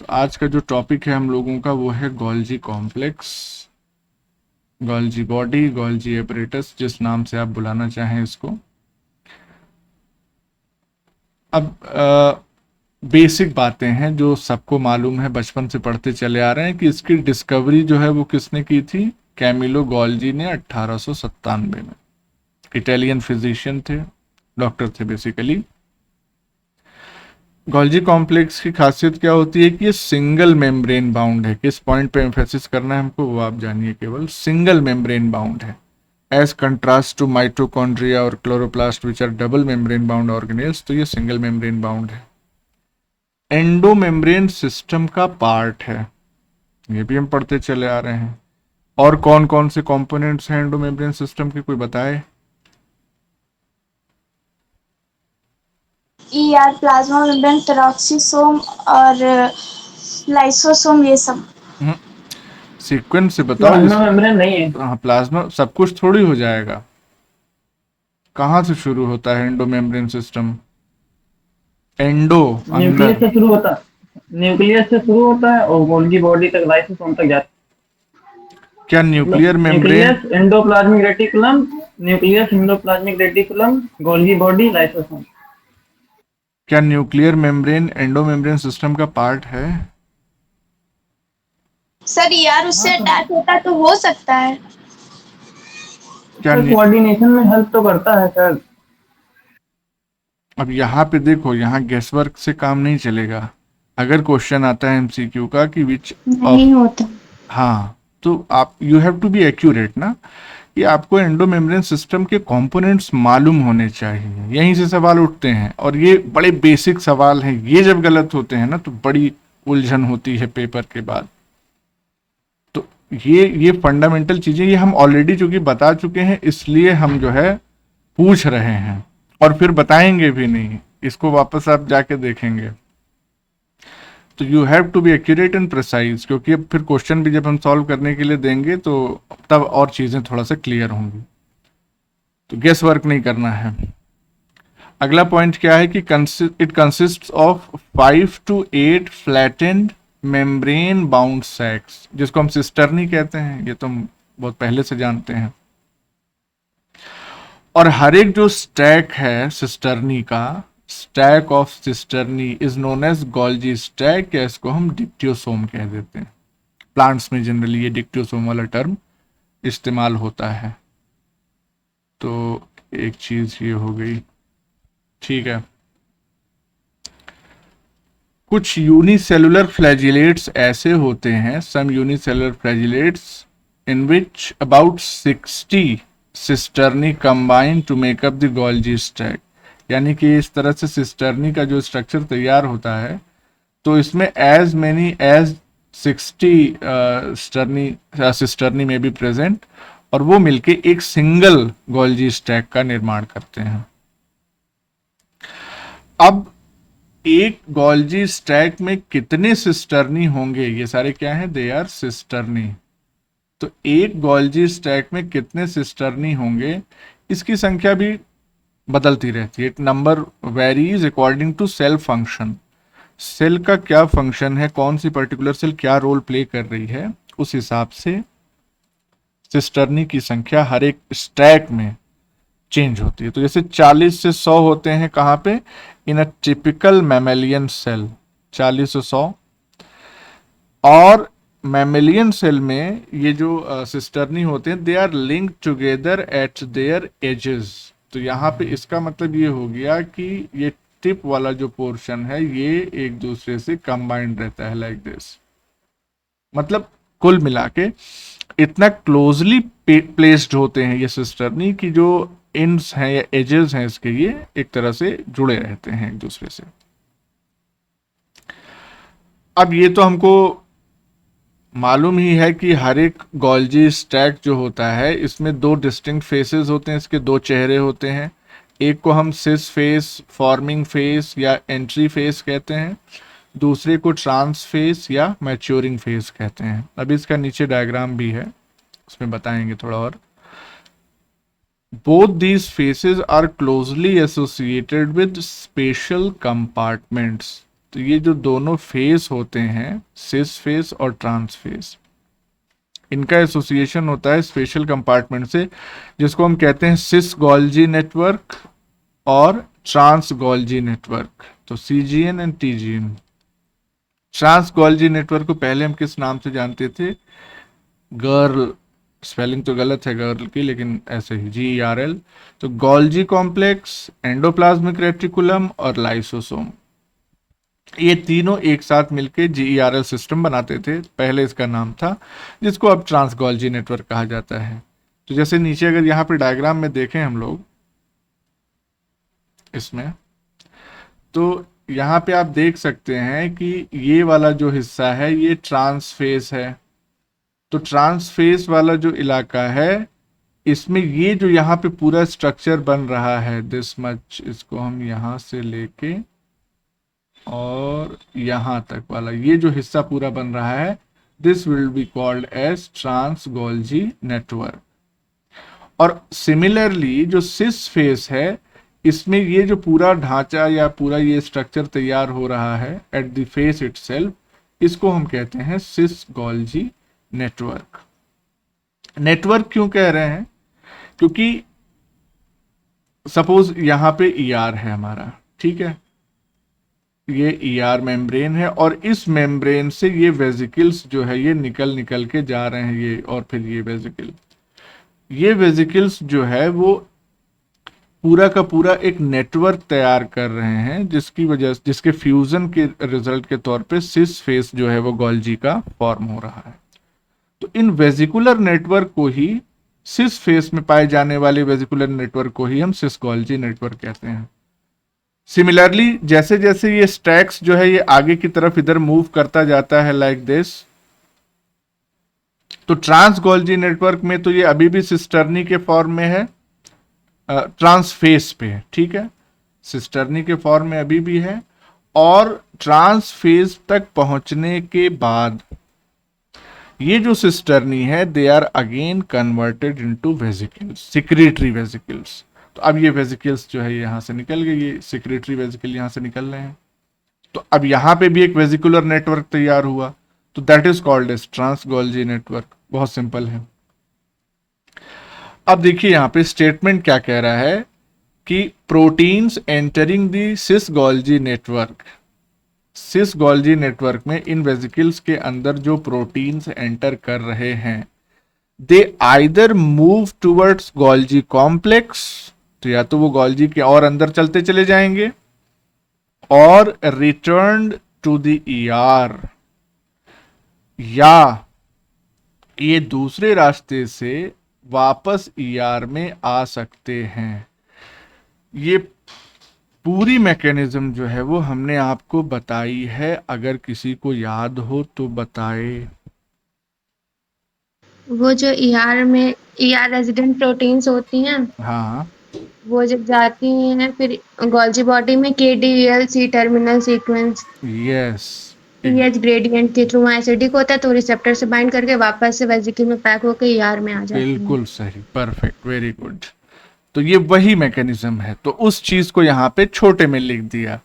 तो आज का जो टॉपिक है हम लोगों का वो है Golgi complex, Golgi body, Golgi apparatus, जिस नाम से आप बुलाना चाहें इसको। अब बेसिक बातें हैं जो सबको मालूम है, बचपन से पढ़ते चले आ रहे हैं कि इसकी डिस्कवरी जो है वो किसने की थी? कैमिलो गोल्जी ने 1897 में। इटालियन फिजिशियन थे, डॉक्टर थे बेसिकली। गोल्जी कॉम्प्लेक्स की खासियत क्या होती है कि ये सिंगल मेम्ब्रेन बाउंड है। किस पॉइंट पे एम्फेसिस करना है हमको वो आप जानिए, केवल सिंगल मेम्ब्रेन बाउंड है, एज कंट्रास्ट टू माइटोकॉन्ड्रिया और chloroplast which are double membrane bound organelles. तो ये सिंगल मेम्ब्रेन बाउंड है, एंडो मेम्ब्रेन सिस्टम का पार्ट है, ये भी हम पढ़ते चले आ रहे हैं। और कौन कौन से कंपोनेंट्स हैं एंडो मेम्ब्रेन सिस्टम के, कोई बताए? ईआर, प्लाज्मा मेम्ब्रेन, पेरोक्सिसोम और लाइसोसोम, ये सब। सीक्वेंस से बताओ प्लाज्मा जिस। मेम्ब्रेन नहीं है। हाँ, प्लाज्मा सब कुछ थोड़ी हो जाएगा। कहाँ से शुरू होता है endo membrane system? Endo, nucleus अंदर। से शुरू होता न्यूक्लियस से शुरू होता है और गोल्गी बॉडी तक लाइसोसोम तक जाता क्या है। मतलब nuclear membrane, nucleus endoplasmic reticulum, nucleus endoplasmic reticulum, Golgi body, lysosome. क्या nuclear membrane endo membrane system का पार्ट है? सर ईआर हाँ उससे तो अटैच होता तो हो सकता है। क्या सर कोऑर्डिनेशन में हेल्प तो करता है सर। अब यहाँ पे देखो, यहाँ गेस वर्क से काम नहीं चलेगा। अगर क्वेश्चन आता है एमसीक्यू का कि विच ऑफ, नहीं होता। हाँ, तो आप you have to be accurate ना, कि आपको एंडो मेम्ब्रेन सिस्टम के कंपोनेंट्स मालूम होने चाहिए। यहीं से सवाल उठते हैं और ये बड़े बेसिक सवाल हैं। ये जब गलत होते हैं ना तो बड़ी उलझन होती है पेपर के बाद। तो ये फंडामेंटल चीजें ये हम ऑलरेडी चूंकि बता चुके हैं, इसलिए हम जो है पूछ रहे हैं और फिर बताएंगे भी नहीं, इसको वापस आप जाके देखेंगे। तो you have to be accurate and precise, क्योंकि अब फिर क्वेश्चन भी जब हम सॉल्व करने के लिए देंगे तो तब और चीजें थोड़ा सा क्लियर होंगी। तो गेस वर्क नहीं करना है। अगला पॉइंट क्या है कि it consist of 5 to 8 flattened membrane bound sacs, जिसको हम सिस्टर्नी कहते हैं, ये तो हम बहुत पहले से जानते हैं। और हर एक जो स्टैक है सिस्टर्नी का, stack of cisternae is known as Golgi stack, या इसको हम डिक्टियोसोम कह देते हैं। प्लांट्स में जनरली ये डिक्टियोसोम वाला टर्म इस्तेमाल होता है। तो एक चीज ये हो गई, ठीक है। कुछ यूनिसेलुलर फ्लैजिलेट्स ऐसे होते हैं, some unicellular flagellates in which about 60 cisternae combine to make up the Golgi stack. यानी कि इस तरह से सिस्टर्नी का जो स्ट्रक्चर तैयार होता है, तो इसमें एज मेनी एज 60 स्टर्नी सिस्टर्नी में भी प्रेजेंट, और वो मिलके एक सिंगल गोल्जी स्टैक का निर्माण करते हैं। अब एक गोल्जी स्टैक में कितने सिस्टर्नी होंगे? ये सारे क्या हैं? They are cisternae. तो एक गोल्जी स्टैक में कितने सिस्टर्नी होंगे, इसकी संख्या भी बदलती रहती है। Number varies according to cell function. Cell का क्या फंक्शन है, कौन सी पर्टिकुलर सेल क्या रोल प्ले कर रही है, उस हिसाब से सिस्टर्नी की संख्या हर एक स्टैक में चेंज होती है। तो जैसे 40 से 100 होते हैं कहाँ पे? इन अ टिपिकल मैमेलियन सेल, 40 से 100। और मैमेलियन सेल में ये जो सिस्टर्नी होते हैं, they are linked together at their edges. तो यहाँ पे इसका मतलब ये हो गया कि ये टिप वाला जो पोर्शन है ये एक दूसरे से कंबाइंड रहता है, लाइक दिस। मतलब कुल मिला के इतना क्लोजली प्लेस्ड होते हैं ये सिस्टर्नी की जो एंड्स हैं या एजेस हैं इसके, ये एक तरह से जुड़े रहते हैं एक दूसरे से। अब ये तो हमको मालूम ही है कि हर एक गोल्जी स्टैक जो होता है इसमें दो डिस्टिंक्ट फेसेस होते हैं, इसके दो चेहरे होते हैं। एक को हम सिस फेस, फॉर्मिंग फेस या एंट्री फेस कहते हैं, दूसरे को ट्रांस फेस या मैच्योरिंग फेस कहते हैं। अभी इसका नीचे डायग्राम भी है, उसमें बताएंगे थोड़ा और। Both these phases are closely associated with spatial compartments. तो ये जो दोनों फेस होते हैं, सिस फेस और ट्रांस फेस, इनका एसोसिएशन होता है स्पेशल कंपार्टमेंट से, जिसको हम कहते हैं सिस गोल्जी नेटवर्क और ट्रांस गोल्जी नेटवर्क। तो सीजीएन एंड टीजीएन। ट्रांस गोल्जी नेटवर्क को पहले हम किस नाम से जानते थे? गर्ल, स्पेलिंग तो गलत है गर्ल की, लेकिन ऐसे ही GERL। तो गोल्जी कॉम्प्लेक्स, एंडोप्लाज्मिक रेटिकुलम और लाइसोसोम, ये तीनों एक साथ मिलके GERL सिस्टम बनाते थे, पहले इसका नाम था, जिसको अब ट्रांस गोल्जी नेटवर्क कहा जाता है। तो जैसे नीचे अगर यहाँ पे डायग्राम में देखें हम लोग इसमें, तो यहाँ पे आप देख सकते हैं कि ये वाला जो हिस्सा है ये ट्रांस फेस है। तो ट्रांस फेस वाला जो इलाका है, इसमें ये जो यहाँ पे पूरा स्ट्रक्चर बन रहा है दिस मच, इसको हम यहाँ से लेके और यहाँ तक वाला ये जो हिस्सा पूरा बन रहा है, this will be called as trans Golgi network. और सिमिलरली जो सिस फेस है, इसमें ये जो पूरा ढांचा या पूरा ये स्ट्रक्चर तैयार हो रहा है एट द फेस इटसेल्फ, इसको हम कहते हैं सिस गोल्जी नेटवर्क। नेटवर्क क्यों कह रहे हैं? क्योंकि सपोज यहां पे ER है हमारा, ठीक है, ये ER मेम्ब्रेन है और इस मेम्ब्रेन से ये वेजिकल्स जो है ये निकल निकल के जा रहे हैं ये, और फिर ये वेजिकल्स जो है वो पूरा का पूरा एक नेटवर्क तैयार कर रहे हैं, जिसकी वजह से, जिसके फ्यूजन के रिजल्ट के तौर पे सिस फेस जो है वो गोल्जी का फॉर्म हो रहा है। तो इन वेजिकुलर नेटवर्क को ही, सिस फेस में पाए जाने वाले वेजिकुलर नेटवर्क को ही हम सिस गोल्जी नेटवर्क कहते हैं। सिमिलरली जैसे जैसे ये स्टैक्स जो है ये आगे की तरफ इधर मूव करता जाता है लाइक दिस, तो ट्रांस गोल्जी नेटवर्क में तो ये अभी भी सिस्टर्नी के फॉर्म में है, ट्रांस फेस पे, ठीक है, सिस्टर्नी के फॉर्म में अभी भी है। और ट्रांस फेस तक पहुंचने के बाद ये जो सिस्टर्नी है, they are again converted into vesicles, secretory vesicles. तो अब ये वेजिकल्स जो है यहां से निकल गए, ये सिक्रेटरी वेजिकल यहां से निकल रहे हैं, तो अब यहां पे भी एक वेजिकुलर नेटवर्क तैयार हुआ, तो that is called as trans Golgi network. बहुत सिंपल है। अब देखिए यहां पे स्टेटमेंट क्या कह रहा है कि proteins entering the cis Golgi network, cis Golgi network में इन वेजिकल्स के अंदर जो प्रोटीन्स एंटर कर रहे हैं, they either move towards Golgi complex, तो या तो वो गोल्जी के और अंदर चलते चले जाएंगे, और रिटर्न टू द ER, या ये दूसरे रास्ते से वापस ER में आ सकते हैं। ये पूरी मैकेनिज्म जो है वो हमने आपको बताई है, अगर किसी को याद हो तो बताए। वो जो ER में ER रेजिडेंट प्रोटीन्स होती हैं, हाँ, वो जब जाती हैं फिर गोल्जी बॉडी में KDEL C terminal sequence yes, pH gradient के थ्रू वहाँ एसिडिक होता है, तो रिसेप्टर से बाइंड करके वापस से वेजिकल में पैक होकर ER में आ जाती है। बिल्कुल सही, परफेक्ट, वेरी गुड। तो ये वही मैकेनिज्म है। तो उस चीज को यहाँ पे छोटे में लिख दिया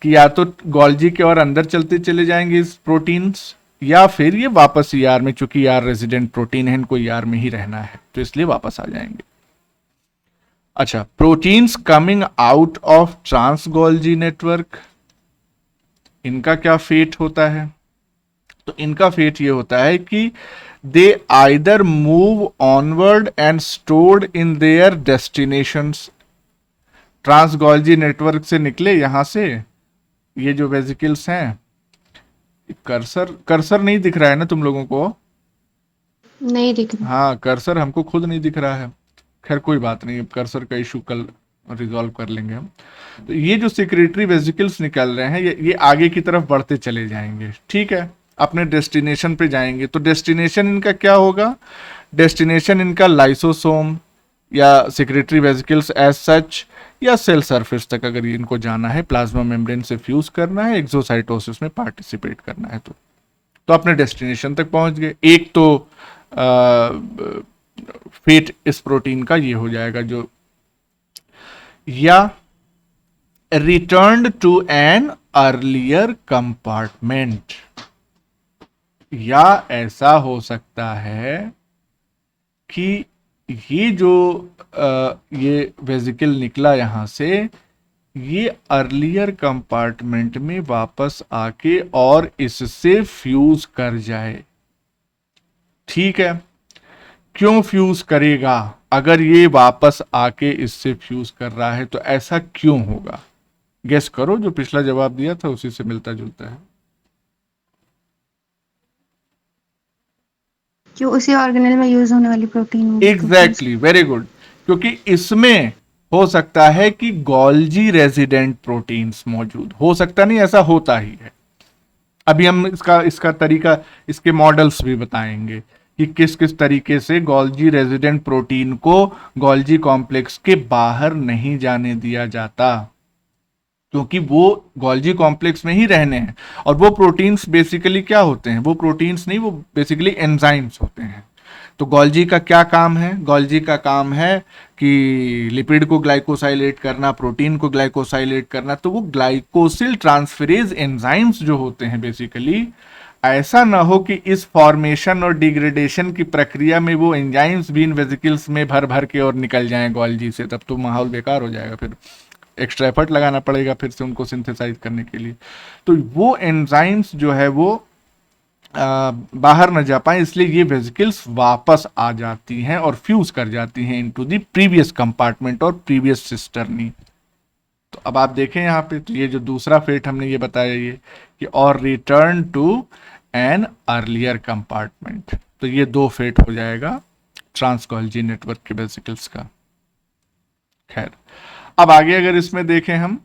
कि या तो गोल्जी के और अंदर चलते चले जाएंगे इस प्रोटीन्स, या फिर ये वापस ER में, चूंकि ER रेजिडेंट प्रोटीन है, इनको ER में ही रहना है, तो इसलिए वापस आ जाएंगे। अच्छा, proteins coming out of trans Golgi network, इनका क्या फेट होता है? तो इनका फेट ये होता है कि they either move onward and stored in their destinations. Trans Golgi network से निकले यहां से, ये जो वेजिकल्स हैं, कर्सर नहीं दिख रहा है ना तुम लोगों को? नहीं दिख रहा। हाँ, कर्सर हमको खुद नहीं दिख रहा है। खैर कोई बात नहीं, अब कर्सर का इशू कल रिजॉल्व कर लेंगे हम। तो ये जो सिक्रेटरी वेजिकल्स निकल रहे हैं, ये आगे की तरफ बढ़ते चले जाएंगे, ठीक है, अपने डेस्टिनेशन पे जाएंगे। तो डेस्टिनेशन इनका क्या होगा? डेस्टिनेशन इनका लाइसोसोम या सिक्रेटरी वेजिकल्स एज सच, या सेल सरफेस तक अगर इनको जाना है, प्लाज्मा मेम्ब्रेन से फ्यूज करना है, एक्सोसाइटोसिस में पार्टिसिपेट करना है, तो अपने डेस्टिनेशन तक पहुंच गए। एक तो फेट इस प्रोटीन का ये हो जाएगा जो, या return to an earlier compartment, या ऐसा हो सकता है कि ये जो ये वेजिकल निकला यहां से, ये अर्लियर कंपार्टमेंट में वापस आके और इससे फ्यूज कर जाए। ठीक है, क्यों फ्यूज करेगा? अगर ये वापस आके इससे फ्यूज कर रहा है तो ऐसा क्यों होगा? गेस करो, जो पिछला जवाब दिया था उसी से मिलता जुलता है। जो उसी ऑर्गेनेल में यूज होने वाली प्रोटीन होगी। Exactly, very good. क्योंकि इसमें हो सकता है कि गोल्जी रेजिडेंट प्रोटीन्स मौजूद हो सकता, नहीं ऐसा होता ही है। अभी हम इसका तरीका, इसके मॉडल्स भी बताएंगे कि किस किस तरीके से गोल्जी रेजिडेंट प्रोटीन को गोल्जी कॉम्प्लेक्स के बाहर नहीं जाने दिया जाता, क्योंकि वो गोल्जी कॉम्प्लेक्स में ही रहने हैं। और वो प्रोटीन्स बेसिकली क्या होते हैं? वो प्रोटीन्स नहीं, वो बेसिकली एंजाइम्स होते हैं। तो गोल्जी का क्या काम है? गोल्जी का काम है कि लिपिड को ग्लाइकोसाइलेट करना, प्रोटीन को ग्लाइकोसाइलेट करना। तो वो ग्लाइकोसिल ट्रांसफेरेज एंजाइम्स जो होते हैं बेसिकली, ऐसा ना हो कि इस फॉर्मेशन और डिग्रेडेशन की प्रक्रिया में वो एंजाइम्स भी इन वेजिकल्स में भर भर के और निकल जाएं गोल्जी से, तब तो माहौल बेकार हो जाएगा, फिर एक्स्ट्रा एफर्ट लगाना पड़ेगा फिर से उनको सिंथेसाइज करने के लिए। तो वो एंजाइम्स जो है वो बाहर न जा पाए, इसलिए ये वेजिकल्स वापस आ जाती हैं और फ्यूज कर जाती हैं इनटू द प्रीवियस कंपार्टमेंट और प्रीवियस सिस्टर्नी। तो अब आप देखें यहाँ पे, तो ये जो दूसरा फेट हमने ये बताया ये कि और return to an earlier compartment, तो ये दो फेट हो जाएगा ट्रांसगोल्जी नेटवर्क के वेजिकल्स का। खैर, अब आगे अगर इसमें देखें हम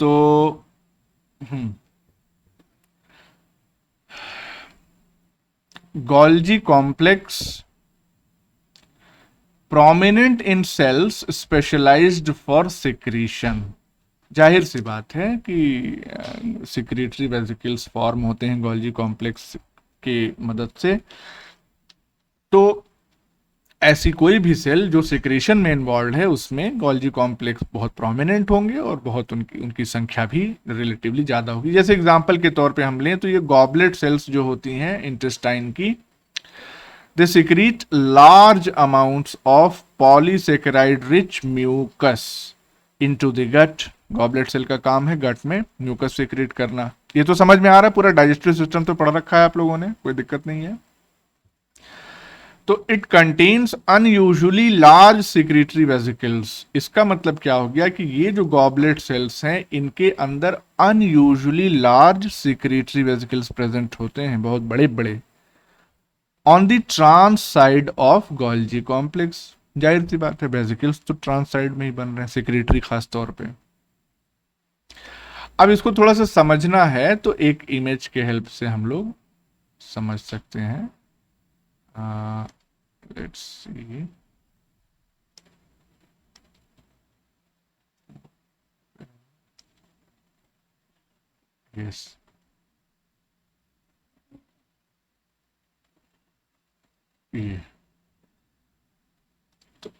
तो Golgi complex prominent in cells specialized for secretion. जाहिर सी बात है कि सिक्रेटरी वेजिकल्स फॉर्म होते हैं गोल्जी कॉम्प्लेक्स की मदद से। तो ऐसी कोई भी सेल जो सिक्रेशन में इन्वॉल्व है उसमें गोल्जी कॉम्प्लेक्स बहुत प्रोमिनेंट होंगे और बहुत उनकी संख्या भी रिलेटिवली ज़्यादा होगी। जैसे एग्जांपल के तौर पे हम लें तो ये गॉबलेट सेल्स जो होती हैं इंटेस्टाइन की, they secrete large amounts of polysaccharide rich mucus into the gut. Goblet cell का काम है गट में म्यूकस सिक्रीट करना। ये तो समझ में आ रहा है, पूरा डाइजेस्टिव सिस्टम तो पढ़ रखा है आप लोगों ने, कोई दिक्कत नहीं है। तो it contains unusually large secretory vesicles. इसका मतलब क्या हो गया कि ये जो गॉबलेट सेल्स हैं इनके अंदर unusually large secretory vesicles present होते हैं, बहुत बड़े बड़े, on the trans side of Golgi complex. जाहिर सी बात है वेजिकल्स तो ट्रांस साइड में ही बन रहे हैं, सिक्रेटरी खास तौर पे। अब इसको थोड़ा सा समझना है तो एक इमेज के हेल्प से हम लोग समझ सकते हैं। Let's see. Yes. ये तो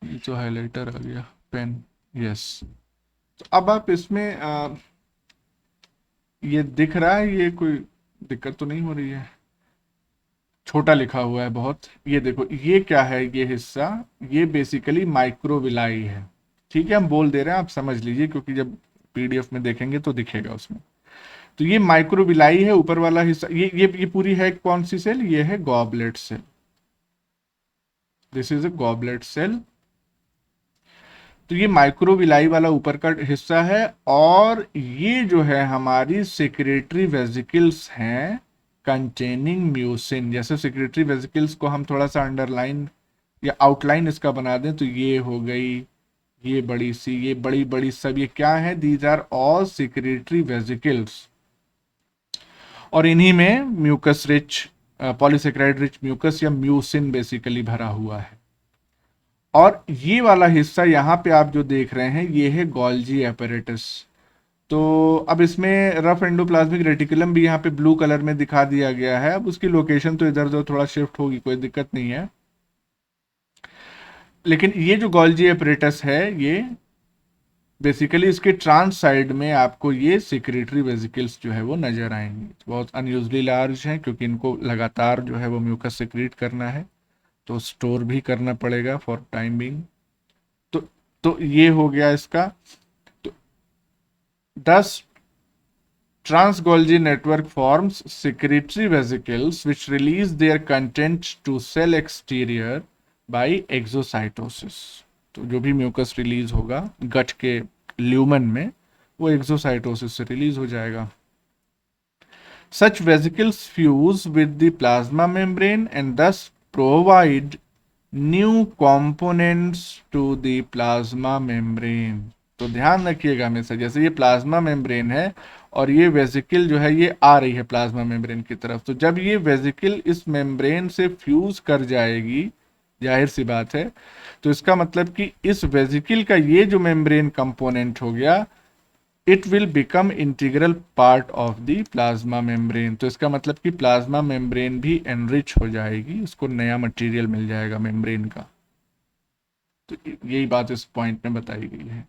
ये तो हाइलाइटर आ गया, पेन। यस, तो अब आप इसमें ये दिख रहा है, ये कोई दिक्कत तो नहीं हो रही है? छोटा लिखा हुआ है बहुत। ये देखो, ये क्या है? ये हिस्सा ये बेसिकली माइक्रोविलाई है। ठीक है, हम बोल दे रहे हैं, आप समझ लीजिए, क्योंकि जब पीडीएफ में देखेंगे तो दिखेगा उसमें। तो ये माइक्रोविलाई है, ऊपर वाला हिस्सा। ये पूरी है कौन सी सेल? ये है goblet cell. This is a goblet cell. तो ये माइक्रोविलाई वाला ऊपर का हिस्सा है, और ये जो है हमारी सेक्रेटरी वेजिकल्स हैं कंटेनिंग म्यूसिन। जैसे सेक्रेटरी वेजिकल्स को हम थोड़ा सा अंडरलाइन या आउटलाइन इसका बना दें तो ये हो गई, ये बड़ी सी, ये बड़ी बड़ी सब, ये क्या है? These are all secretory vesicles. और इन्हीं में mucus rich, polysaccharide rich mucus या म्यूसिन बेसिकली भरा हुआ है। और ये वाला हिस्सा यहाँ पे आप जो देख रहे हैं ये है गोल्जी एपरेटस। तो अब इसमें रफ एंडोप्लाज्मिक रेटिकुलम भी यहाँ पे ब्लू कलर में दिखा दिया गया है। अब उसकी लोकेशन तो इधर उधर थोड़ा शिफ्ट होगी, कोई दिक्कत नहीं है। लेकिन ये जो गोल्जी एपरेटस है, ये बेसिकली इसके ट्रांस साइड में आपको ये सिक्रेटरी वेसिकल्स जो है वो नजर आएंगे। बहुत अनयूजली लार्ज हैं क्योंकि इनको लगातार जो है वो म्यूकस सिक्रीट करना है, तो स्टोर भी करना पड़ेगा फॉर टाइम बिंग। तो ये हो गया इसका। तो 10 Trans-Golgi network forms secretory vesicles which release their content to cell exterior by exocytosis। तो जो भी म्यूकस रिलीज होगा गट के ल्यूमन में, वो एक्सोसाइटोसिस से रिलीज हो जाएगा। Such vesicles fuse with the plasma membrane and thus provide new components to the plasma membrane। तो ध्यान रखिएगा हमेशा, जैसे ये प्लाज्मा मेम्ब्रेन है और ये वेसिकल जो है ये आ रही है प्लाज्मा मेम्ब्रेन की तरफ, तो जब ये वेसिकल इस मेम्ब्रेन से फ्यूज कर जाएगी, जाहिर सी बात है, तो इसका मतलब कि इस वेसिकल का ये जो मेम्ब्रेन कंपोनेंट हो गया, it will become integral part of the plasma membrane. तो इसका मतलब कि प्लाज्मा मेम्ब्रेन भी एनरिच हो जाएगी, उसको नया मटेरियल मिल जाएगा मेम्ब्रेन का। तो यही बात इस पॉइंट में बताई गई है।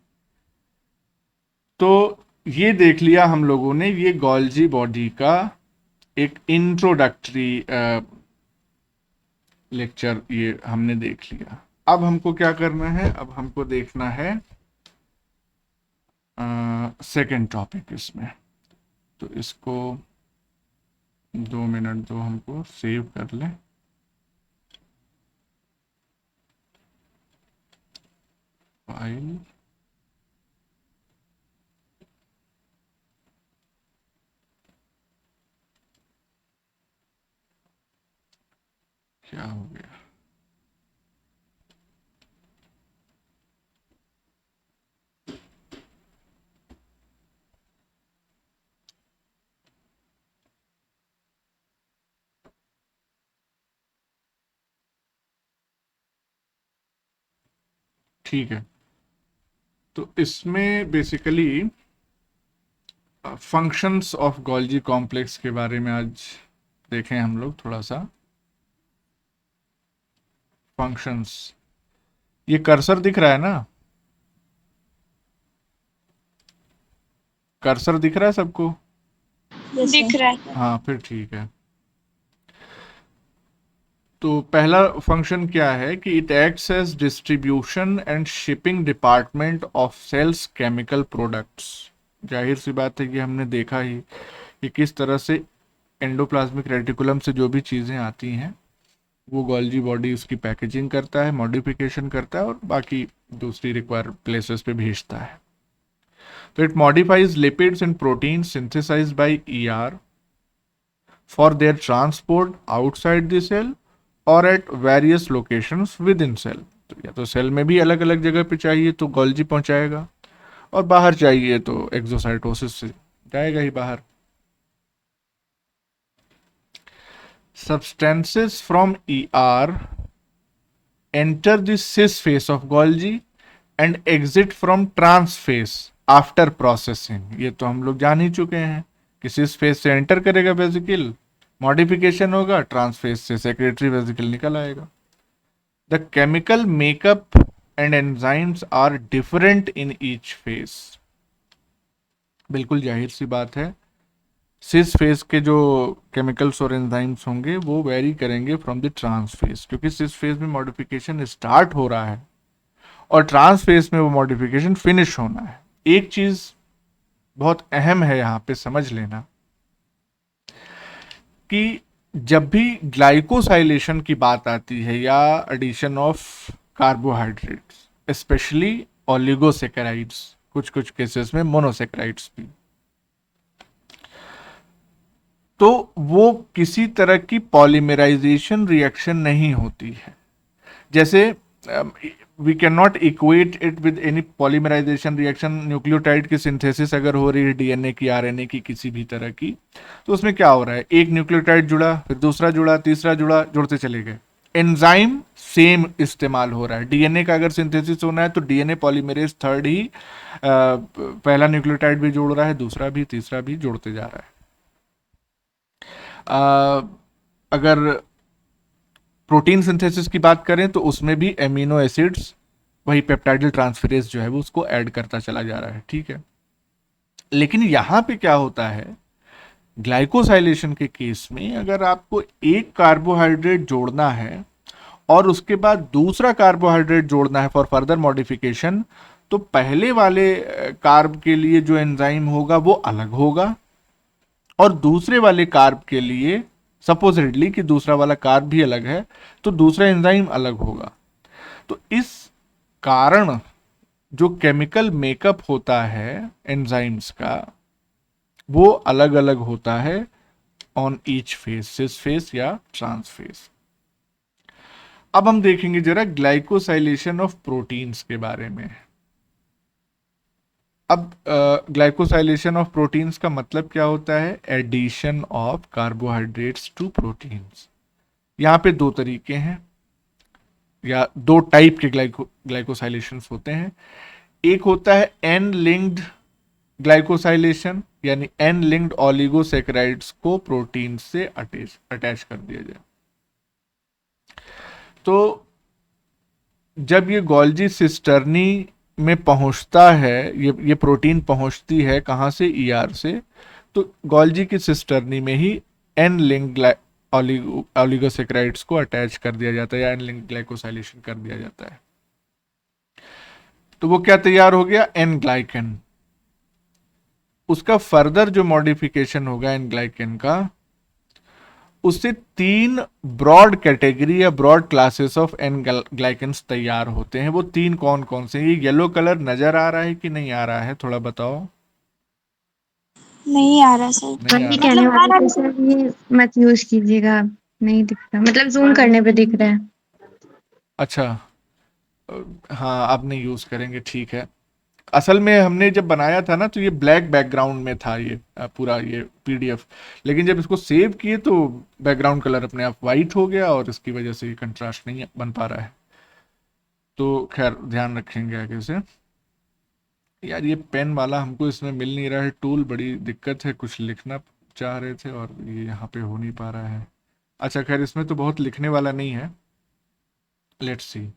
तो ये देख लिया हम लोगों ने, ये गोल्जी बॉडी का एक इंट्रोडक्टरी लेक्चर ये हमने देख लिया। अब हमको क्या करना है, अब हमको देखना है सेकेंड टॉपिक इसमें। तो इसको 2 मिनट दो, हमको सेव कर लें। फाइल, क्या हो गया? ठीक है, तो इसमें basically functions of Golgi complex के बारे में आज देखें हम लोग थोड़ा सा। फंक्शंस, ये कर्सर दिख रहा है ना? कर्सर दिख रहा है सबको? दिख रहा है। हाँ, फिर ठीक है। तो पहला फंक्शन क्या है कि it acts as distribution and shipping department of cells chemical products. जाहिर सी बात है कि हमने देखा ही कि किस तरह से एंडोप्लाज्मिक रेटिकुलम से जो भी चीज़ें आती हैं वो गोल्जी बॉडी उसकी पैकेजिंग करता है, मॉडिफिकेशन करता है और बाकी दूसरी रिक्वायर प्लेसेस पे भेजता है। तो it modifies lipids and protein synthesized by ER for their transport outside the cell और at various locations within cell. तो या तो सेल में भी अलग अलग जगह पे चाहिए तो गोल्जी पहुंचाएगा, और बाहर चाहिए तो एक्सोसाइटोसिस से जाएगा ही बाहर। Substances from ER enter the cis phase of Golgi and exit from trans phase after processing। ये तो हम लोग जान ही चुके हैं कि cis phase से एंटर करेगा वेसिकल, मॉडिफिकेशन होगा, ट्रांस फेज से सेक्रेटरी वेसिकल निकल आएगा। The chemical makeup and enzymes are different in each phase. बिल्कुल जाहिर सी बात है, सिस फेज के जो केमिकल्स और एंजाइम्स होंगे वो वेरी करेंगे फ्रॉम द ट्रांस फेज, क्योंकि सिस फेज में मॉडिफिकेशन स्टार्ट हो रहा है और ट्रांस फेज में वो मॉडिफिकेशन फिनिश होना है। एक चीज बहुत अहम है यहाँ पे समझ लेना कि जब भी ग्लाइकोसाइलेशन की बात आती है या addition of carbohydrates, specially oligosaccharides, कुछ केसेस में मोनोसेकेराइड्स भी, तो वो किसी तरह की पॉलीमराइजेशन रिएक्शन नहीं होती है। जैसे we can not equate it with any polymerization reaction. Nucleotide की सिंथेसिस अगर हो रही है डीएनए की, आरएनए की, किसी भी तरह की, तो उसमें क्या हो रहा है, एक न्यूक्लियोटाइड जुड़ा, फिर दूसरा जुड़ा, तीसरा जुड़ा, जुड़ते चले गए, एंजाइम सेम इस्तेमाल हो रहा है। डीएनए का अगर सिंथेसिस होना है तो डीएनए पॉलीमरेज थर्ड ही पहला न्यूक्लियोटाइड भी जोड़ रहा है, दूसरा भी, तीसरा भी जोड़ते जा रहा है। अगर प्रोटीन सिंथेसिस की बात करें तो उसमें भी एमिनो एसिड्स, वही पेप्टाइडल ट्रांसफेरेज जो है वो उसको ऐड करता चला जा रहा है, ठीक है। लेकिन यहां पे क्या होता है, ग्लाइकोसाइलेशन के केस में अगर आपको एक कार्बोहाइड्रेट जोड़ना है और उसके बाद दूसरा कार्बोहाइड्रेट जोड़ना है फॉर फर्दर मॉडिफिकेशन, तो पहले वाले कार्ब के लिए जो एंजाइम होगा वो अलग होगा, और दूसरे वाले कार्ब के लिए सपोजिटली कि दूसरा वाला कार्ब भी अलग है तो दूसरा एंजाइम अलग होगा। तो इस कारण जो केमिकल मेकअप होता है एंजाइम्स का वो अलग अलग होता है on each phase, cis phase या ट्रांस फेज। अब हम देखेंगे जरा ग्लाइकोसाइलेशन ऑफ प्रोटीन्स के बारे में। अब ग्लाइकोसाइलेशन ऑफ प्रोटीन्स का मतलब क्या होता है, addition of carbohydrates to proteins. यहां पे दो तरीके हैं या दो टाइप के ग्लाइकोसाइलेशन होते हैं। एक होता है एन लिंक्ड ग्लाइकोसाइलेशन, यानी एन लिंक्ड ऑलिगोसैकेराइड्स को प्रोटीन से अटैच कर दिया जाए। तो जब ये गोल्जी सिस्टर्नी में पहुंचता है, ये प्रोटीन पहुंचती है कहां से, ईआर से, तो गोल्जी की सिस्टर्नी में ही एन लिंक्ड ऑलिगोसैकेराइड्स को अटैच कर दिया जाता है या एन लिंक्ड ग्लाइकोसाइलेशन कर दिया जाता है। तो वो क्या तैयार हो गया, एन ग्लाइकन। उसका फर्दर जो मॉडिफिकेशन होगा एन ग्लाइकन का, उससे तीन ब्रॉड कैटेगरी या ब्रॉड क्लासेस ऑफ एन ग्लाइकन्स तैयार होते हैं। वो तीन कौन कौन से हैं? ये येलो कलर नजर आ रहा है कि नहीं आ रहा है, थोड़ा बताओ। नहीं आ रहा सर। नहीं आ वही रहा। कहने मतलब आ वाले रहा थे सर, ये मत यूज कीजिएगा, नहीं दिखता, मतलब जूम करने पे दिख रहा है। अच्छा, हाँ अब नहीं यूज करेंगे, ठीक है। असल में हमने जब बनाया था ना तो ये ब्लैक बैकग्राउंड में था ये पूरा ये पीडीएफ, लेकिन जब इसको सेव किए तो बैकग्राउंड कलर अपने आप वाइट हो गया और इसकी वजह से ये कंट्रास्ट नहीं बन पा रहा है। तो खैर ध्यान रखेंगे आगे से। यार ये पेन वाला हमको इसमें मिल नहीं रहा है टूल, बड़ी दिक्कत है। कुछ लिखना चाह रहे थे और ये यहाँ पे हो नहीं पा रहा है। अच्छा खैर, इसमें तो बहुत लिखने वाला नहीं है। लेट्स सी,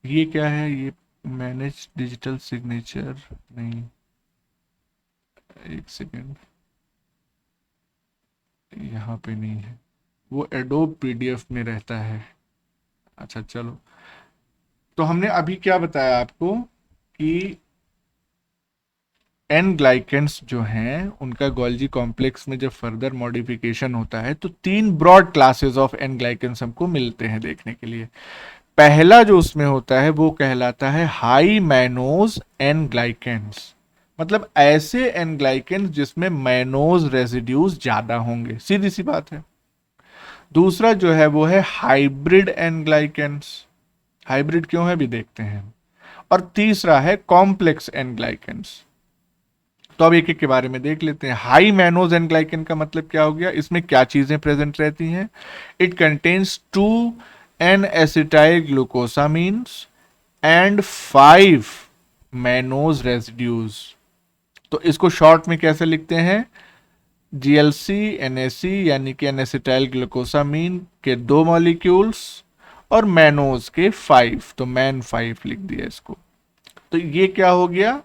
ये क्या है, ये मैनेज डिजिटल सिग्नेचर, नहीं, एक सेकेंड, यहाँ पे नहीं है, वो एडोब पीडीएफ में रहता है। अच्छा चलो, तो हमने अभी क्या बताया आपको कि एन ग्लाइकेंस जो हैं उनका गोल्जी कॉम्प्लेक्स में जब फर्दर मॉडिफिकेशन होता है तो तीन ब्रॉड क्लासेस ऑफ एन ग्लाइकेंस हमको मिलते हैं देखने के लिए। पहला जो उसमें होता है वो कहलाता है हाई मैनोज एन ग्लाइकेंस, मतलब ऐसे एन ग्लाइकेंस जिसमें मैनोज रेसिड्यूज ज्यादा होंगे, सीधी सी बात है। दूसरा जो है वो है हाइब्रिड एन ग्लाइकेंस, हाइब्रिड क्यों है भी देखते हैं। और तीसरा है कॉम्प्लेक्स एन ग्लाइकेंस। तो अब एक एक के बारे में देख लेते हैं। हाई मैनोज एन ग्लाइकेन का मतलब क्या हो गया, इसमें क्या चीजें प्रेजेंट रहती हैं, it contains 2 N acetyl glucosamines and 5 mannose residues. तो इसको शॉर्ट में कैसे लिखते हैं, जीएलसी एनएसी यानी कि एन एसिटाइल ग्लूकोसामीन के 2 मॉलिक्यूल्स और मैनोज के 5, तो मैन 5 लिख दिया इसको। तो ये क्या हो गया,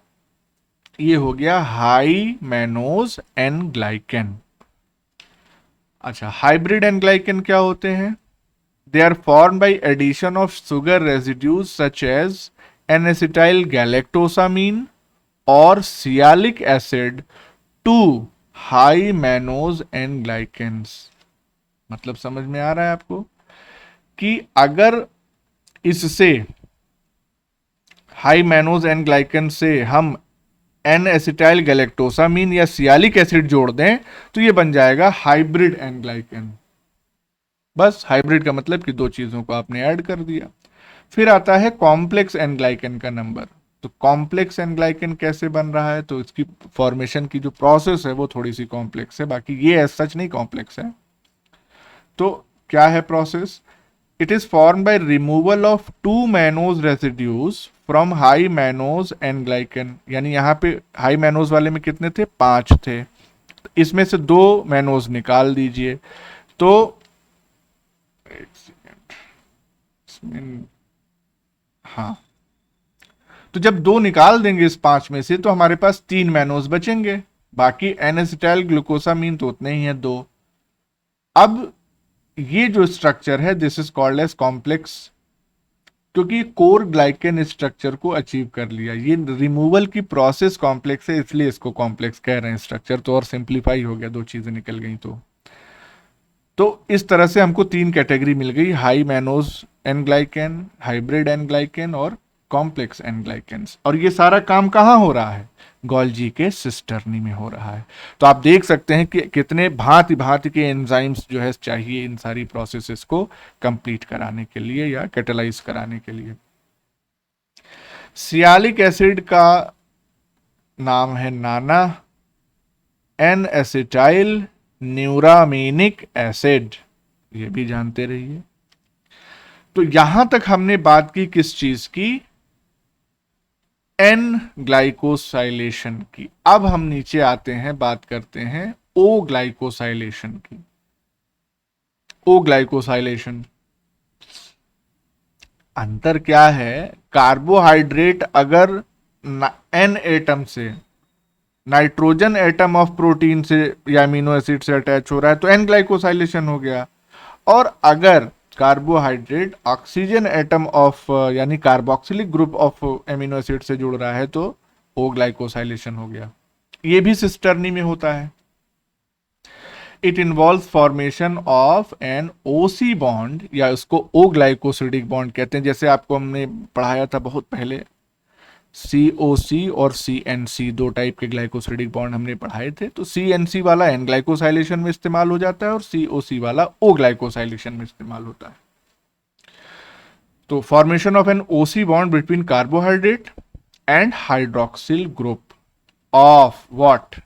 ये हो गया हाई मैनोज एन ग्लाइकेन। अच्छा, हाइब्रिड एन ग्लाइकेन क्या होते हैं, they are form by addition of sugar residues such as N acetyl galactosamine और sialic acid to high mannose N glycans. मतलब समझ में आ रहा है आपको कि अगर इससे हाई मैनोज एन ग्लाइकेन से हम एन एसिटाइल गैलेक्टोसामीन या सियालिक एसिड जोड़ दें तो ये बन जाएगा हाइब्रिड एन ग्लाइकेन। बस हाइब्रिड का मतलब कि दो चीजों को आपने ऐड कर दिया। फिर आता है कॉम्प्लेक्स एन ग्लाइकेन का नंबर। तो कॉम्प्लेक्स एन ग्लाइकेन कैसे बन रहा है, तो इसकी फॉर्मेशन की जो प्रोसेस है वो थोड़ी सी कॉम्प्लेक्स है, बाकी ये एज सच नहीं कॉम्प्लेक्स है। तो क्या है process, it is form by removal of 2 mannose residues from high mannose and glycan, यानी यहाँ पे हाई मैनोज वाले में कितने थे, 5 थे, इसमें से 2 मैनोज निकाल दीजिए। तो एक सेकेंड, इसमें हाँ, तो जब 2 निकाल देंगे इस 5 में से तो हमारे पास 3 मैनोज बचेंगे, बाकी एन एसिटाइल ग्लूकोसामीन तो उतने ही है 2। अब ये जो स्ट्रक्चर है this is called as complex, क्योंकि कोर ग्लाइकेन स्ट्रक्चर को अचीव कर लिया। ये रिमूवल की प्रोसेस कॉम्प्लेक्स है इसलिए इसको कॉम्प्लेक्स कह रहे हैं। स्ट्रक्चर तो और सिंप्लीफाई हो गया, 2 चीजें निकल गई। तो इस तरह से हमको 3 कैटेगरी मिल गई, high mannose N glycan, hybrid N glycan और कॉम्प्लेक्स एन ग्लाइकेन्स। और ये सारा काम कहाँ हो रहा है, गोल्जी के सिस्टर्नी में हो रहा है। तो आप देख सकते हैं कि कितने भांति भांति के एंजाइम्स जो है चाहिए इन सारी प्रोसेसेस को कंप्लीट कराने के लिए या कैटेलाइज कराने के लिए। सियालिक एसिड का नाम है नाना एन एसिटाइल न्यूरामीनिक एसिड, ये भी जानते रहिए। तो यहां तक हमने बात की किस चीज की, एन ग्लाइकोसाइलेशन की। अब हम नीचे आते हैं, बात करते हैं ओ ग्लाइकोसाइलेशन की। ओ ग्लाइकोसाइलेशन अंतर क्या है, कार्बोहाइड्रेट अगर एन एटम से, नाइट्रोजन एटम ऑफ प्रोटीन से या अमीनो एसिड से अटैच हो रहा है तो एन ग्लाइकोसाइलेशन हो गया, और अगर कार्बोहाइड्रेट ऑक्सीजन एटम ऑफ यानी carboxylic group of amino acid से जुड़ रहा है तो ओ ग्लाइकोसाइलेशन हो गया। ये भी सिस्टर्नी में होता है। It involves formation of an OC bond, या उसको ओ ग्लाइकोसिडिक बॉन्ड कहते हैं। जैसे आपको हमने पढ़ाया था बहुत पहले, COC और CNC 2 टाइप के ग्लाइकोसिडिक बॉन्ड हमने पढ़ाए थे। तो CNC वाला एन ग्लाइकोसाइलेशन में इस्तेमाल हो जाता है और COC वाला ओ ग्लाइकोसाइलेशन में इस्तेमाल होता है। तो formation of an OC bond between carbohydrate and hydroxyl group of what,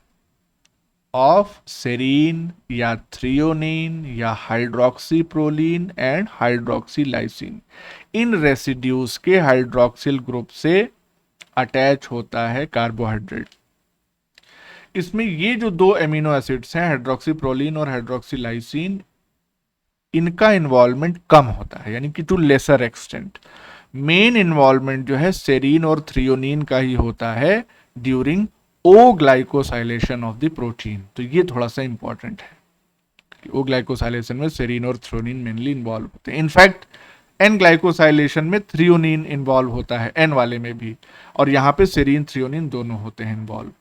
of serine या थ्रियोनीन या हाइड्रोक्सीप्रोलीन एंड हाइड्रोक्सीलाइसिन। इन रेसिड्यूज के हाइड्रोक्सिल ग्रुप से अटैच होता है कार्बोहाइड्रेट। इसमें ये जो 2 एमिनो एसिड्स हैं, हाइड्रोक्सीप्रोलीन और हाइड्रोक्सीलाइसिन, इनका इन्वॉल्वमेंट कम होता है, यानी कि to lesser extent. Main involvement जो है सेरीन और थ्रियोनीन का ही होता है during O glycosylation of the protein. तो ये थोड़ा सा इंपॉर्टेंट है कि ओ ग्लाइकोसाइलेशन में सेरीन और थ्रियोनीन मेनली इन्वॉल्व होते हैं। इनफैक्ट एन ग्लाइकोसाइलेशन में थ्रियोनीन इन्वॉल्व होता है, एन वाले में भी, और यहां पे सेरीन थ्रियोनीन दोनों होते हैं इन्वॉल्व।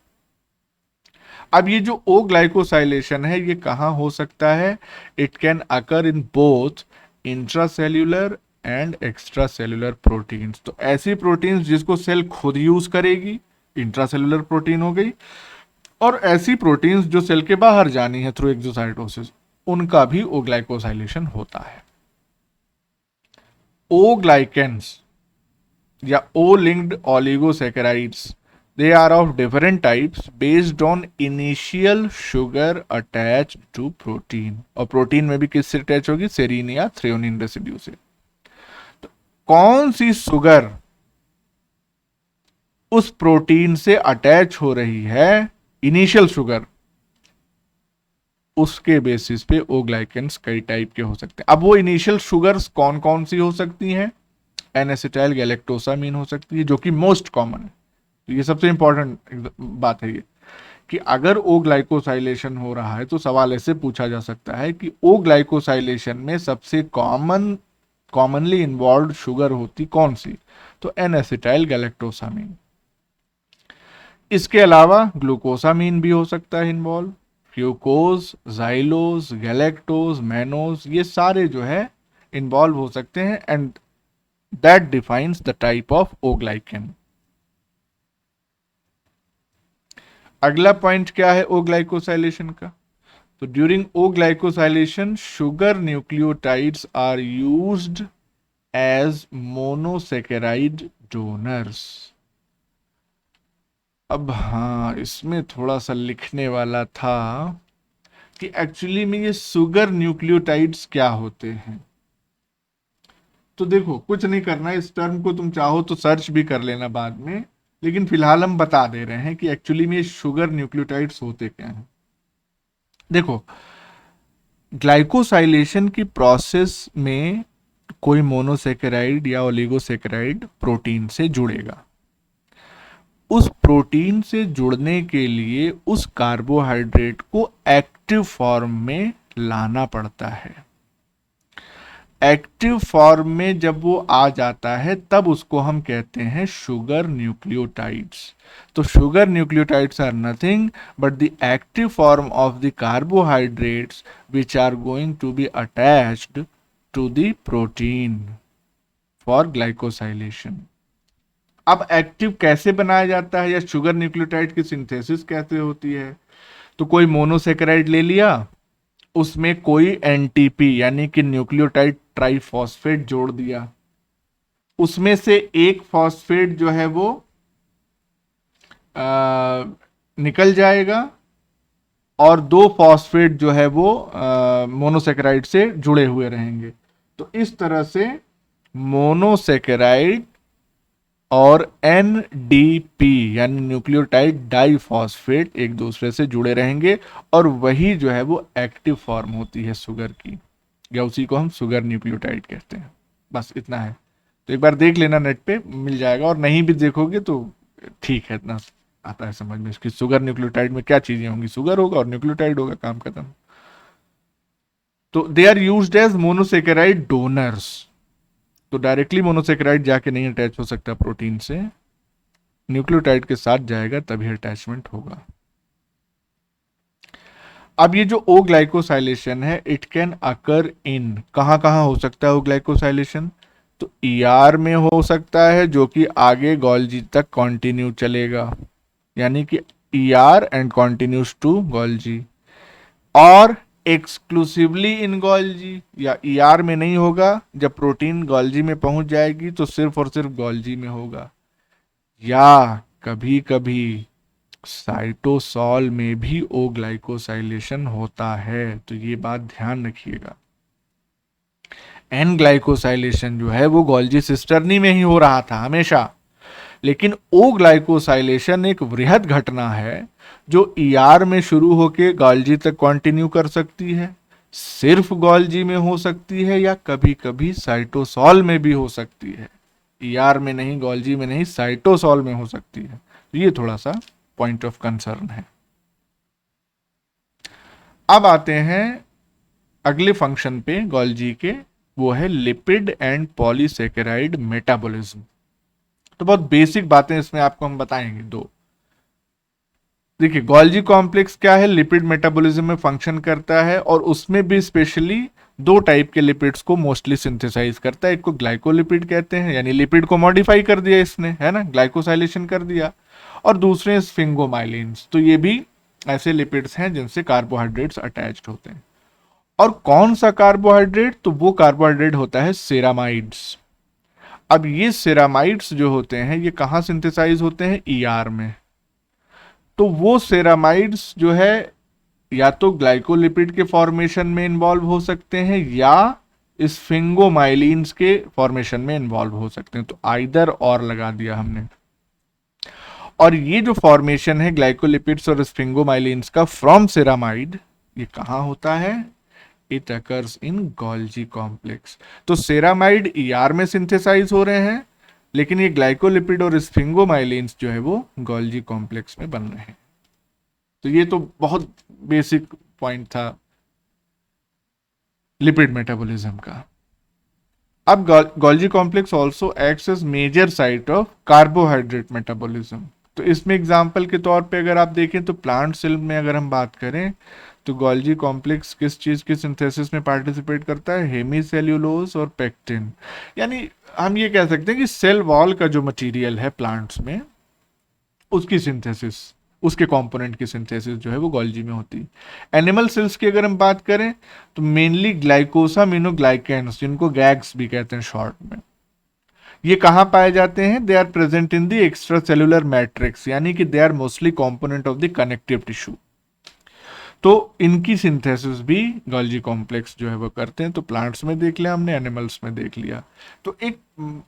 अब ये जो ओ ग्लाइकोसाइलेशन है ये कहां हो सकता है, it can occur in both intracellular and extra cellular proteins. तो ऐसी प्रोटीन्स जिसको सेल खुद यूज करेगी, इंट्रासेल्यूलर प्रोटीन हो गई, और ऐसी प्रोटीन्स जो सेल के बाहर जानी है थ्रू एक्सोसाइटोसिस, उनका भी ओ ग्लाइकोसाइलेशन होता है। ओ ग्लाइकेन्स या O linked oligosaccharides, they are of different types based on initial sugar attached to protein। और प्रोटीन में भी किससे अटैच होगी, सेरीन या थ्रियोनिन रेसिड्यू से। तो कौन सी शुगर उस प्रोटीन से अटैच हो रही है, इनिशियल शुगर, उसके बेसिस पे ओ ग्लाइकेन्स कई टाइप के हो सकते हैं। अब वो इनिशियल शुगर्स कौन कौन सी हो सकती हैं, एन एसिटाइल गैलेक्टोसामीन हो सकती है जो कि मोस्ट कॉमन है। तो ये सबसे इंपॉर्टेंट बात है ये कि अगर ओ ग्लाइकोसाइलेशन हो रहा है तो सवाल ऐसे पूछा जा सकता है कि ओ ग्लाइकोसाइलेशन में सबसे कॉमनली इन्वॉल्व शुगर होती कौन सी, तो एन एसिटाइल गैलेक्टोसामीन। इसके अलावा ग्लूकोसामीन भी हो सकता है involve, fucose, xylose, galactose, mannose, ये सारे जो है इन्वॉल्व हो सकते हैं, and that defines the type of O glycan. अगला पॉइंट क्या है ओ ग्लाइकोसाइलेशन का, तो during O glycosylation sugar nucleotides are used as monosaccharide donors. अब हाँ, इसमें थोड़ा सा लिखने वाला था कि एक्चुअली में ये शुगर न्यूक्लियोटाइड्स क्या होते हैं। तो देखो कुछ नहीं करना है, इस टर्म को तुम चाहो तो सर्च भी कर लेना बाद में, लेकिन फिलहाल हम बता दे रहे हैं कि एक्चुअली में ये शुगर न्यूक्लियोटाइड्स होते क्या हैं। देखो ग्लाइकोसाइलेशन की प्रोसेस में कोई मोनोसेकेराइड या ओलिगोसेकेराइड प्रोटीन से जुड़ेगा। उस प्रोटीन से जुड़ने के लिए उस कार्बोहाइड्रेट को एक्टिव फॉर्म में लाना पड़ता है। एक्टिव फॉर्म में जब वो आ जाता है तब उसको हम कहते हैं शुगर न्यूक्लियोटाइड्स। तो sugar nucleotides are nothing but the active form of the carbohydrates which are going to be attached to the protein for glycosylation. अब एक्टिव कैसे बनाया जाता है या शुगर न्यूक्लियोटाइड की सिंथेसिस कैसे होती है? तो कोई मोनोसेकेराइड ले लिया, उसमें कोई एनटीपी यानी कि न्यूक्लियोटाइड ट्राइफॉस्फेट जोड़ दिया, उसमें से एक फॉस्फेट जो है वो निकल जाएगा और दो फॉस्फेट जो है वो मोनोसेकेराइड से जुड़े हुए रहेंगे। तो इस तरह से मोनोसेकेराइड और एनडीपी यानी न्यूक्लियोटाइड डाइफॉस्फेट एक दूसरे से जुड़े रहेंगे और वही जो है वो एक्टिव फॉर्म होती है शुगर की, या उसी को हम शुगर न्यूक्लियोटाइड कहते हैं। बस इतना है, तो एक बार देख लेना, नेट पे मिल जाएगा, और नहीं भी देखोगे तो ठीक है, इतना आता है समझ में इसकी शुगर न्यूक्लियोटाइड में क्या चीजें होंगी, शुगर होगा और न्यूक्लियोटाइड होगा, काम खत्म। तो they are used as monosaccharide donors. तो डायरेक्टली मोनोसेकेराइड जाके नहीं अटैच हो सकता प्रोटीन से, न्यूक्लियोटाइड के साथ जाएगा तभी अटैचमेंट होगा। अब ये जो ओ ग्लाइकोसाइलेशन है इट कैन अकर इन, कहां कहां हो सकता है ओ ग्लाइकोसाइलेशन? तो ईआर में हो सकता है जो कि आगे गोल्जी तक कंटिन्यू चलेगा, यानी कि ER and continues to Golgi, और एक्सक्लूसिवली इन गोल्जी, या ईआर में नहीं होगा, जब प्रोटीन गोल्जी में पहुंच जाएगी तो सिर्फ और सिर्फ गोल्जी में होगा, या कभी कभी साइटोसॉल में भी ओ ग्लाइकोसाइलेशन होता है। तो ये बात ध्यान रखिएगा, एन ग्लाइकोसाइलेशन जो है वो गोल्जी सिस्टर्नी में ही हो रहा था हमेशा, लेकिन ओ ग्लाइकोसाइलेशन एक वृहद घटना है जो ईआर में शुरू होकर गोल्जी तक कंटिन्यू कर सकती है, सिर्फ गोल्जी में हो सकती है, या कभी कभी साइटोसॉल में भी हो सकती है। ईआर में नहीं, गोल्जी में नहीं, साइटोसॉल में हो सकती है। तो ये थोड़ा सा पॉइंट ऑफ कंसर्न है। अब आते हैं अगले फंक्शन पे गोल्जी के, वो है लिपिड एंड पॉलीसेकेराइड मेटाबॉलिज्म। तो बहुत बेसिक बातें इसमें आपको हम बताएंगे दो। देखिए गोल्जी कॉम्प्लेक्स क्या है, लिपिड मेटाबॉलिज्म में फंक्शन करता है, और उसमें भी स्पेशली दो टाइप के लिपिड्स को मोस्टली सिंथेसाइज करता है। एक को ग्लाइकोलिपिड कहते हैं, यानी लिपिड को मॉडिफाई कर दिया इसने, है ना, ग्लाइकोसाइलेशन कर दिया, और दूसरे स्फिंगोमाइलिन्स। तो ये भी ऐसे लिपिड्स हैं जिनसे कार्बोहाइड्रेट्स अटैच्ड होते हैं। और कौन सा कार्बोहाइड्रेट? तो वो कार्बोहाइड्रेट होता है सेरामाइड्स। अब ये सेरामाइड्स जो होते हैं ये कहाँ सिंथेसाइज होते हैं? ईआर में। तो वो सेरामाइड्स जो है या तो ग्लाइकोलिपिड के फॉर्मेशन में इन्वॉल्व हो सकते हैं या स्फिंगोमाइलिन्स के फॉर्मेशन में इन्वॉल्व हो सकते हैं। तो आइदर और लगा दिया हमने। और ये जो फॉर्मेशन है ग्लाइकोलिपिड्स और स्फिंगोमाइलिन्स का फ्रॉम सेरामाइड, ये कहाँ होता है? It occurs in Golgi complex. तो सेरामाइड ईआर में सिंथेसाइज हो रहे हैं, लेकिन ये ग्लाइकोलिपिड और स्फिंगोमाइलिन्स जो है वो गोल्जी कॉम्प्लेक्स में बन रहे हैं। तो ये तो बहुत बेसिक पॉइंट था लिपिड मेटाबॉलिज्म का। अब Golgi complex also acts as major site of carbohydrate metabolism. तो इसमें एग्जाम्पल के तौर पे अगर आप देखें तो प्लांट सेल में अगर हम बात करें तो गोल्जी कॉम्प्लेक्स किस चीज की सिंथेसिस में पार्टिसिपेट करता है? हेमीसेल्यूलोज और पेक्टिन। यानी हम ये कह सकते हैं कि सेल वॉल का जो मटेरियल है प्लांट्स में, उसकी सिंथेसिस, उसके कंपोनेंट की सिंथेसिस जो है वो गोल्जी में होती है। एनिमल सेल्स की अगर हम बात करें तो मेनली ग्लाइकोसामिनोग्लाइकेन्स, जिनको गैग्स भी कहते हैं शॉर्ट में, ये कहाँ पाए जाते हैं? They are present in the extra cellular matrix, यानी कि they are mostly component of the connective tissue. तो इनकी सिंथेसिस भी गोल्जी कॉम्प्लेक्स जो है वो करते हैं। तो प्लांट्स में देख लिया हमने, एनिमल्स में देख लिया। तो एक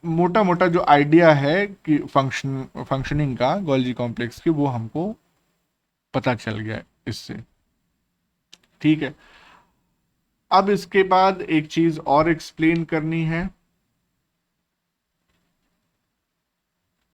मोटा मोटा जो आइडिया है कि फंक्शनिंग का गोल्जी कॉम्प्लेक्स की, वो हमको पता चल गया इससे। ठीक है, अब इसके बाद एक चीज और एक्सप्लेन करनी है